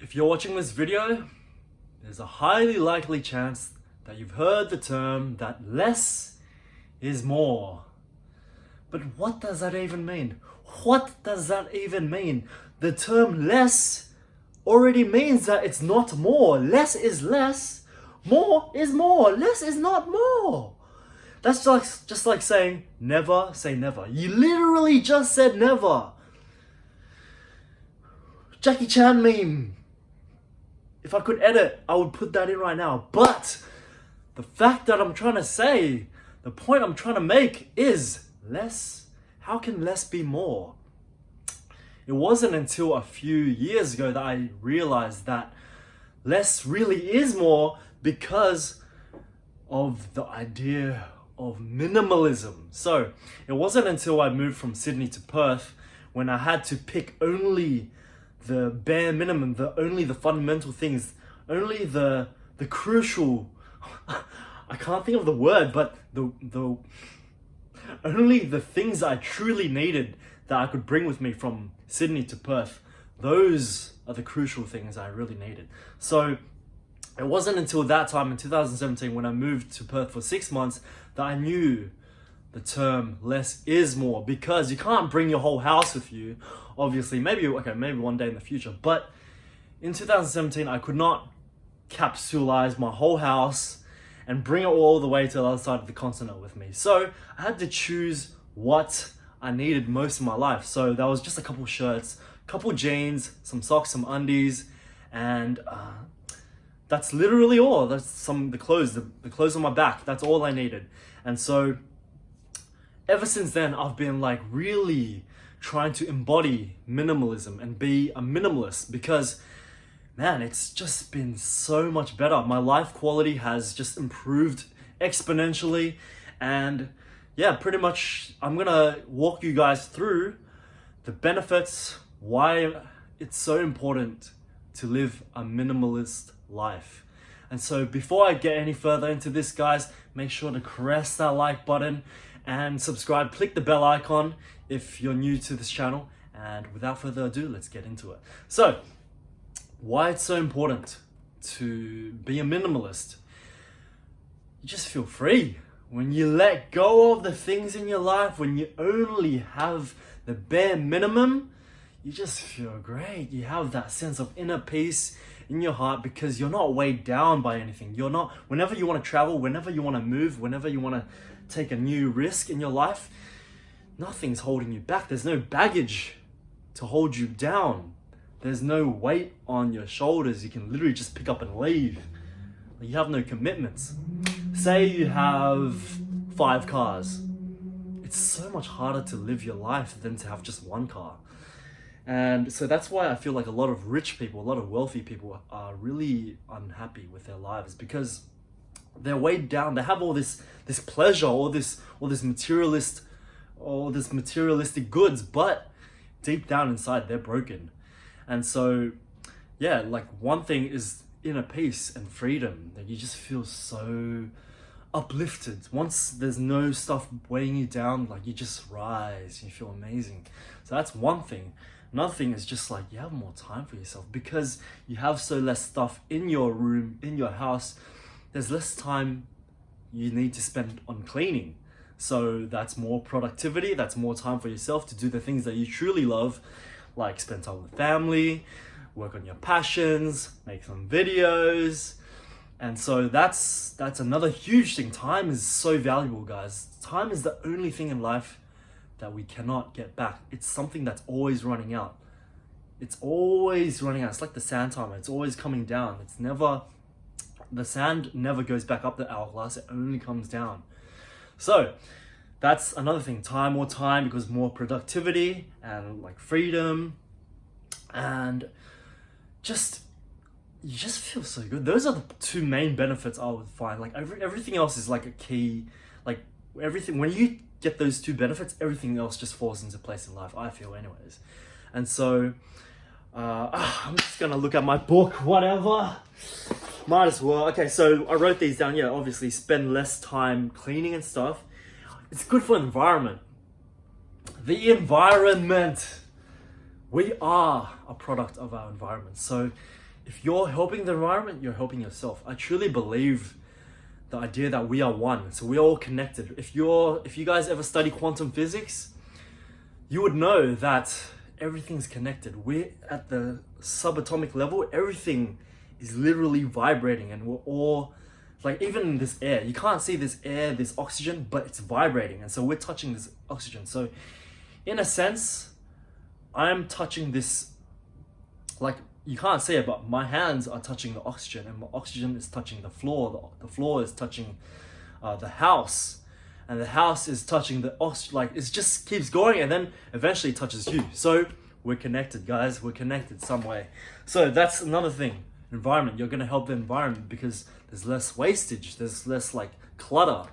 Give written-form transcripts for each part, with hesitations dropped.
If you're watching this video, there's a highly likely chance that you've heard the term that less is more. But what does that even mean? What does that even mean? The term less already means that it's not more. Less is less, more is more. Less is not more. That's just like saying never say never. You literally just said never. Jackie Chan meme. If I could edit, I would put that in right now. But the fact that I'm trying to say, the point I'm trying to make is less. How can less be more? It wasn't until a few years ago that I realized that less really is more because of the idea of minimalism. So it wasn't until I moved from Sydney to Perth when I had to pick only the bare minimum, only the fundamental things, only the crucial, I can't think of the word, but the only the things I truly needed that I could bring with me from Sydney to Perth. Those are the crucial things I really needed. So it wasn't until that time in 2017 when I moved to Perth for 6 months that I knew the term less is more, because you can't bring your whole house with you. Obviously, maybe one day in the future, but in 2017 I could not capsulize my whole house and bring it all the way to the other side of the continent with me. So I had to choose what I needed most in my life. So that was just a couple shirts, couple jeans, some socks, some undies, and that's literally all. That's the clothes on my back. That's all I needed. And so ever since then, I've been like really trying to embody minimalism and be a minimalist, because man, it's just been so much better. My life quality has just improved exponentially. And yeah, pretty much I'm gonna walk you guys through the benefits, why it's so important to live a minimalist life. And so before I get any further into this, guys, make sure to press that like button and subscribe. Click the bell icon if you're new to this channel. And without further ado, let's get into it. So, why it's so important to be a minimalist? You just feel free. When you let go of the things in your life, when you only have the bare minimum, you just feel great. You have that sense of inner peace in your heart because you're not weighed down by anything. You're not, whenever you want to travel, whenever you want to move, whenever you want to take a new risk in your life, nothing's holding you back. There's no baggage to hold you down. There's no weight on your shoulders. You can literally just pick up and leave. You have no commitments. Say you have 5 cars. It's so much harder to live your life than to have just one car. And so that's why I feel like a lot of rich people, a lot of wealthy people are really unhappy with their lives, because they're weighed down. They have all this pleasure, all this materialistic goods, but deep down inside they're broken. And so yeah, like one thing is inner peace and freedom, that you just feel so uplifted. Once there's no stuff weighing you down, like you just rise, you feel amazing. So that's one thing. Another thing is just like you have more time for yourself because you have so less stuff in your room, in your house. There's less time you need to spend on cleaning. So that's more productivity, that's more time for yourself to do the things that you truly love, like spend time with family, work on your passions, make some videos. And so that's another huge thing. Time is so valuable, guys. Time is the only thing in life that we cannot get back. It's something that's always running out. It's always running out. It's like the sand timer. It's always coming down. The sand never goes back up the hourglass. It only comes down. So that's another thing. More time equals more productivity and like freedom, and you just feel so good. Those are the 2 main benefits I would find. Like everything else is like a key, like everything, when you get those 2 benefits, everything else just falls into place in life, I feel anyways. And so I'm just gonna look at my book, whatever, might as well. Okay, so I wrote these down. Yeah, obviously spend less time cleaning and stuff. It's good for the environment. The environment. We are a product of our environment. So if you're helping the environment, you're helping yourself. I truly believe the idea that we are one, so we're all connected. If you guys ever study quantum physics, you would know that everything's connected. We're at the subatomic level, everything is literally vibrating, and we're all like, even in this air, you can't see this air, this oxygen, but it's vibrating, and so we're touching this oxygen. So in a sense, I'm touching this, like, you can't see it, but my hands are touching the oxygen, and my oxygen is touching the floor. The floor is touching the house, and the house is touching the oxygen. Like, it just keeps going, and then eventually it touches you. So we're connected, guys. We're connected some way. So that's another thing. Environment. You're gonna help the environment because there's less wastage. There's less like clutter.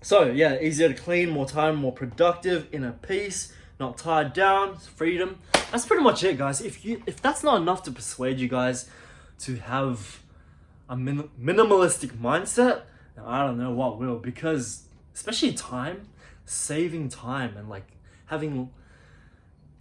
So yeah, easier to clean, more time, more productive, inner peace, not tied down, freedom. That's pretty much it, guys. If that's not enough to persuade you guys to have a minimalistic mindset, then I don't know what will. Because especially time, saving time and like having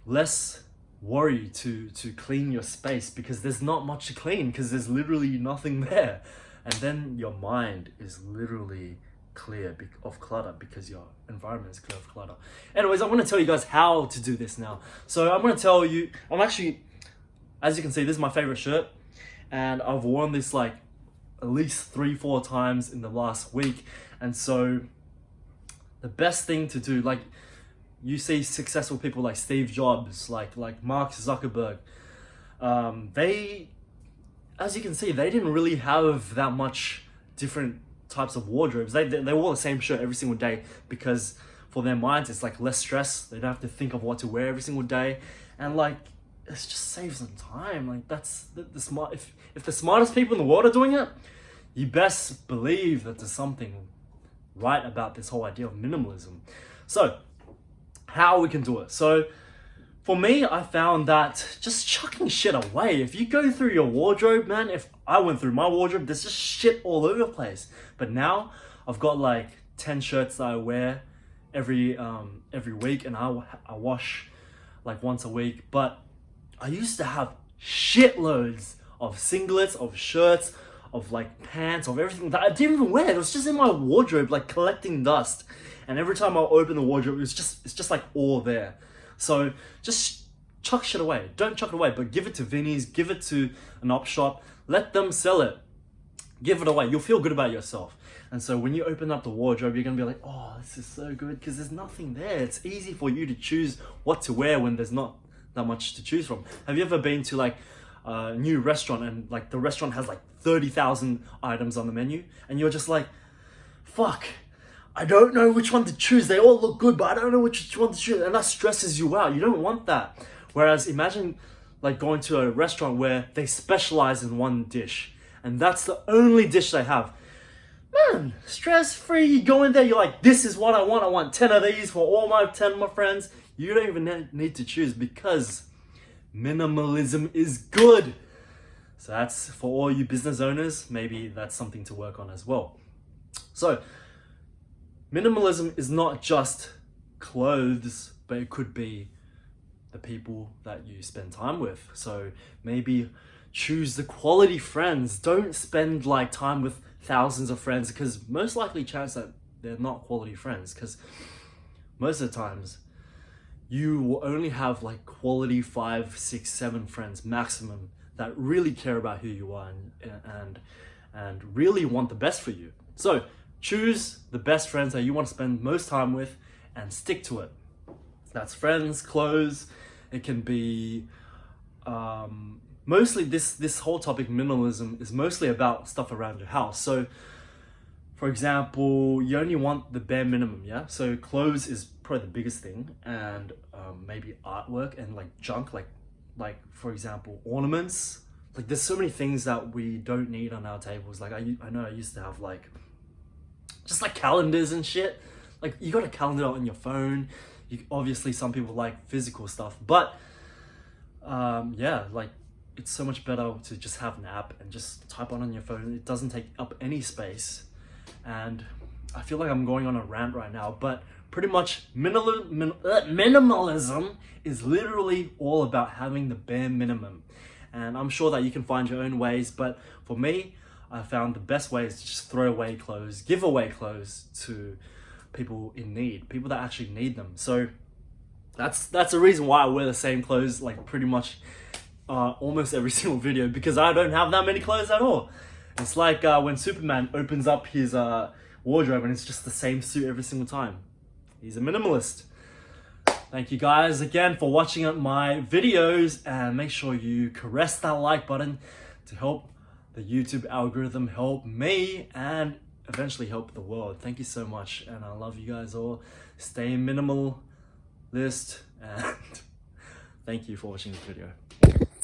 less worry to clean your space, because there's not much to clean because there's literally nothing there, and then your mind is literally clear of clutter because your environment is clear of clutter. Anyways, I want to tell you guys how to do this now. So I'm going to tell you, I'm actually, as you can see, this is my favorite shirt, and I've worn this like at least 3-4 times in the last week. And so the best thing to do, like, you see successful people like Steve Jobs, like Mark Zuckerberg, they, as you can see, they didn't really have that much different types of wardrobes. They wore the same shirt every single day because for their minds it's like less stress. They don't have to think of what to wear every single day, and like it just saves them time. Like, that's the smart. If the smartest people in the world are doing it, you best believe that there's something right about this whole idea of minimalism. So how we can do it. So for me, I found that just chucking shit away. If you go through your wardrobe, man, if I went through my wardrobe, there's just shit all over the place. But now I've got like 10 shirts that I wear every week, and I wash like once a week. But I used to have shitloads of singlets, of shirts, of like pants, of everything that I didn't even wear. It was just in my wardrobe, like collecting dust. And every time I open the wardrobe, it's just like all there. So just chuck shit away. Don't chuck it away, but give it to Vinnie's, give it to an op shop, let them sell it. Give it away. You'll feel good about yourself. And so when you open up the wardrobe, you're gonna be like, oh, this is so good, because there's nothing there. It's easy for you to choose what to wear when there's not that much to choose from. Have you ever been to like a new restaurant and like the restaurant has like 30,000 items on the menu, and you're just like, fuck, I don't know which one to choose. They all look good, but I don't know which one to choose. And that stresses you out. You don't want that. Whereas imagine like going to a restaurant where they specialize in one dish, and that's the only dish they have. Man, stress-free. You go in there, you're like, this is what I want. I want 10 of these for all my 10 of my friends. You don't even need to choose, because minimalism is good. So that's for all you business owners. Maybe that's something to work on as well. So minimalism is not just clothes, but it could be the people that you spend time with. So maybe choose the quality friends. Don't spend like time with thousands of friends, because most likely chance that they're not quality friends, because most of the times you will only have like quality 5, 6, 7 friends maximum that really care about who you are and really want the best for you. So choose the best friends that you want to spend most time with and stick to it. That's friends, clothes. It can be mostly this whole topic, minimalism, is mostly about stuff around your house. So for example, you only want the bare minimum, yeah? So clothes is probably the biggest thing, and maybe artwork and like junk, like for example, ornaments. Like there's so many things that we don't need on our tables. Like I know I used to have like just like calendars and shit. Like you got a calendar on your phone. Obviously some people like physical stuff, but yeah, like it's so much better to just have an app and just type on your phone. It doesn't take up any space. And I feel like I'm going on a rant right now, but pretty much minimalism is literally all about having the bare minimum. and I'm sure that you can find your own ways, but for me, I found the best way is to just throw away clothes, give away clothes to people in need, people that actually need them. So that's the reason why I wear the same clothes like pretty much almost every single video, because I don't have that many clothes at all. It's like when Superman opens up his wardrobe and it's just the same suit every single time. He's a minimalist. Thank you guys again for watching my videos, and make sure you caress that like button to help the YouTube algorithm, help me, and eventually help the world. Thank you so much, and I love you guys all. Stay minimalist, and thank you for watching this video.